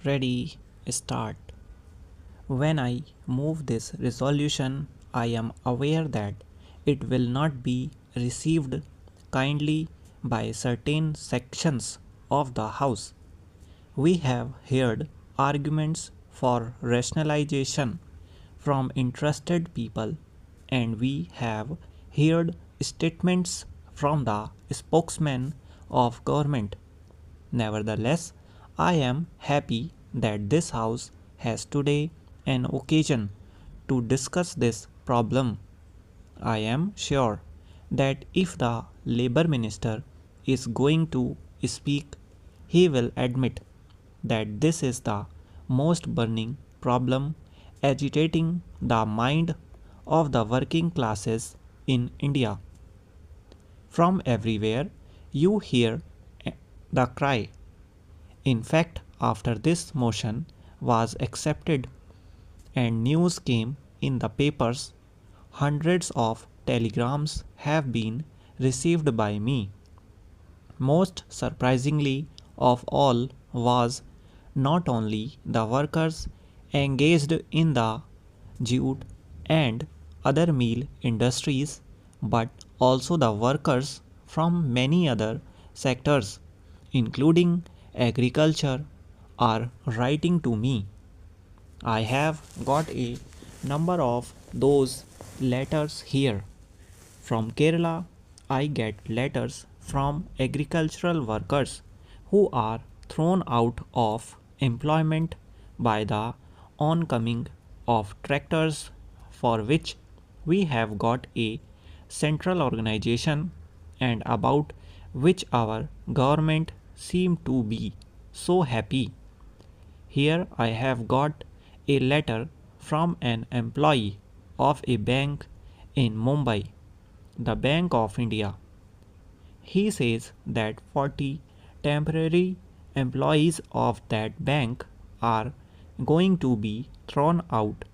Ready, start. When I move this resolution, I am aware that it will not be received kindly by certain sections of the House. We have heard arguments for rationalization from interested people, and we have heard statements from the spokesman of government. Nevertheless, I am happy that this House has today an occasion to discuss this problem. I am sure that if the Labour Minister is going to speak, he will admit that this is the most burning problem agitating the mind of the working classes in India. From everywhere, you hear the cry. In fact, after this motion was accepted and news came in the papers, hundreds of telegrams have been received by me. Most surprisingly of all was not only the workers engaged in the jute and other meal industries, but also the workers from many other sectors, including agriculture, are writing to me. I have got a number of those letters here. From Kerala, I get letters from agricultural workers who are thrown out of employment by the oncoming of tractors, for which we have got a central organization and about which our government seem to be so happy. Here I have got a letter from an employee of a bank in Mumbai, the Bank of India. He says that 40 temporary employees of that bank are going to be thrown out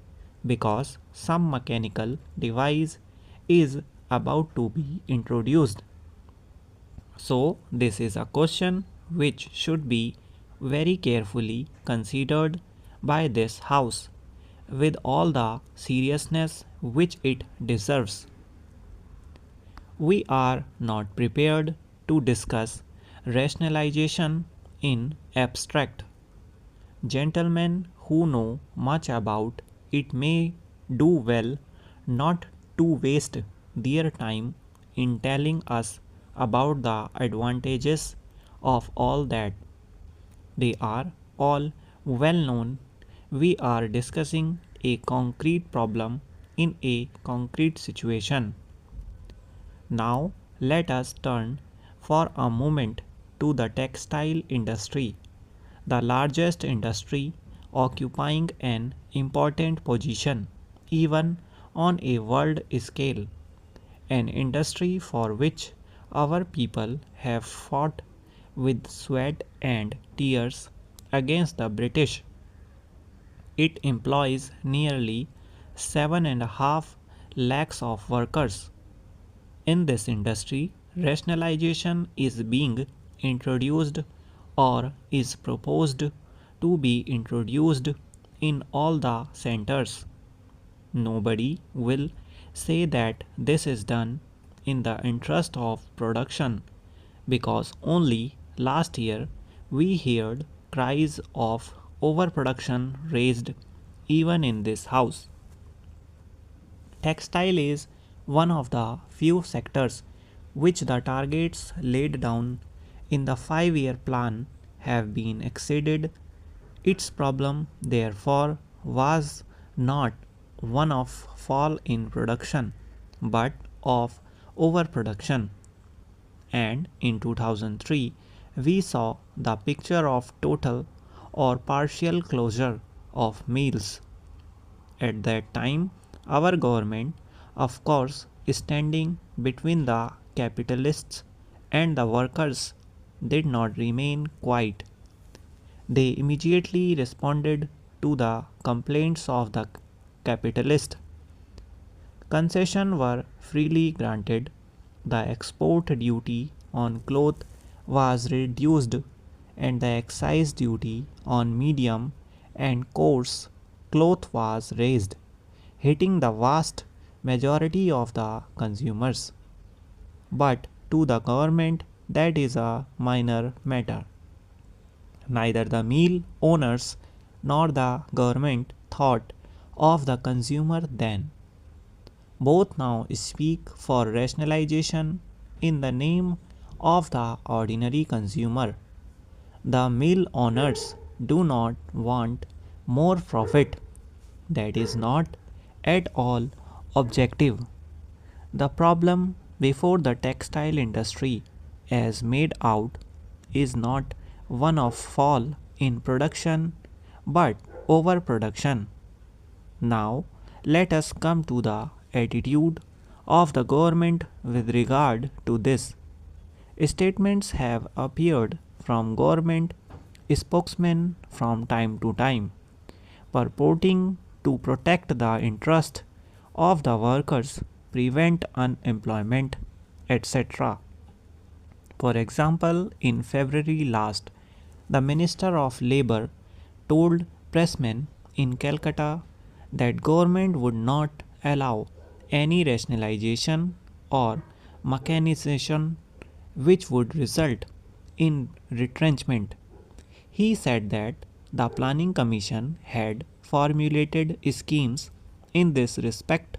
because some mechanical device is about to be introduced. So, this is a question which should be very carefully considered by this House with all the seriousness which it deserves. We are not prepared to discuss rationalization in abstract. Gentlemen who know much about it may do well not to waste their time in telling us about the advantages of all that. They are all well known. We are discussing a concrete problem in a concrete situation. Now, let us turn for a moment to the textile industry, the largest industry occupying an important position even on a world scale, an industry for which our people have fought with sweat and tears against the British. It employs nearly 7.5 lakhs of workers. In this industry, rationalization is being introduced or is proposed to be introduced in all the centers. Nobody will say that this is done in the interest of production because only last year we heard cries of overproduction raised even in this house. Textile is one of the few sectors which the targets laid down in the 5-year plan have been exceeded. Its problem, therefore, was not one of fall in production but of overproduction. And in 2003, we saw the picture of total or partial closure of mills. At that time, our government, of course, standing between the capitalists and the workers, did not remain quiet. They immediately responded to the complaints of the capitalists. Concessions were freely granted. The export duty on cloth was reduced and the excise duty on medium and coarse cloth was raised, hitting the vast majority of the consumers. But to the government, that is a minor matter. Neither the mill owners nor the government thought of the consumer then. Both now speak for rationalization in the name of the ordinary consumer. The mill owners do not want more profit. That is not at all objective. The problem before the textile industry, as made out, is not one of fall in production but overproduction. Now, let us come to the attitude of the government with regard to this. Statements have appeared from government spokesmen from time to time, purporting to protect the interest of the workers, prevent unemployment, etc. For example, in February last, the Minister of Labour told pressmen in Calcutta that government would not allow any rationalization or mechanization which would result in retrenchment. He said that the Planning Commission had formulated schemes in this respect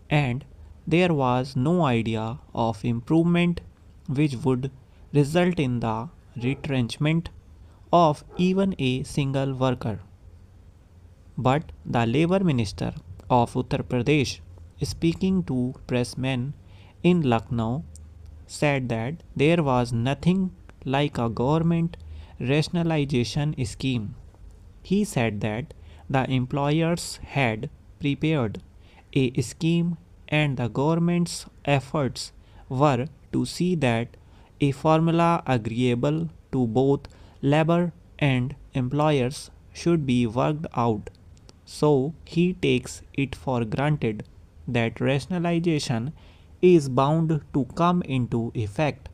and there was no idea of improvement which would result in the retrenchment of even a single worker. But the Labour Minister of Uttar Pradesh, speaking to pressmen in Lucknow, said that there was nothing like a government rationalization scheme. He said that the employers had prepared a scheme and the government's efforts were to see that a formula agreeable to both labor and employers should be worked out. So he takes it for granted that rationalization is bound to come into effect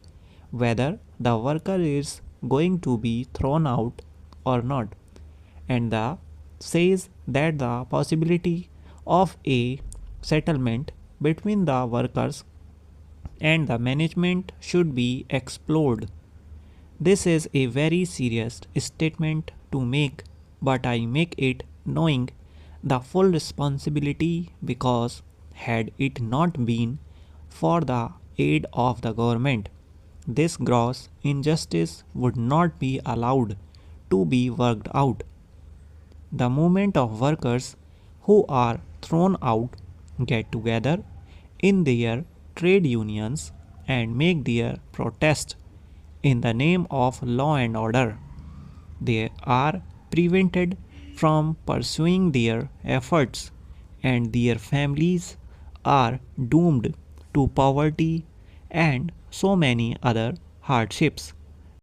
whether the worker is going to be thrown out or not, and says that the possibility of a settlement between the workers and the management should be explored. This is a very serious statement to make, but I make it knowing the full responsibility because had it not been for the aid of the government, this gross injustice would not be allowed to be worked out. The movement of workers who are thrown out get together in their trade unions and make their protest in the name of law and order. They are prevented from pursuing their efforts and their families are doomed to poverty and so many other hardships.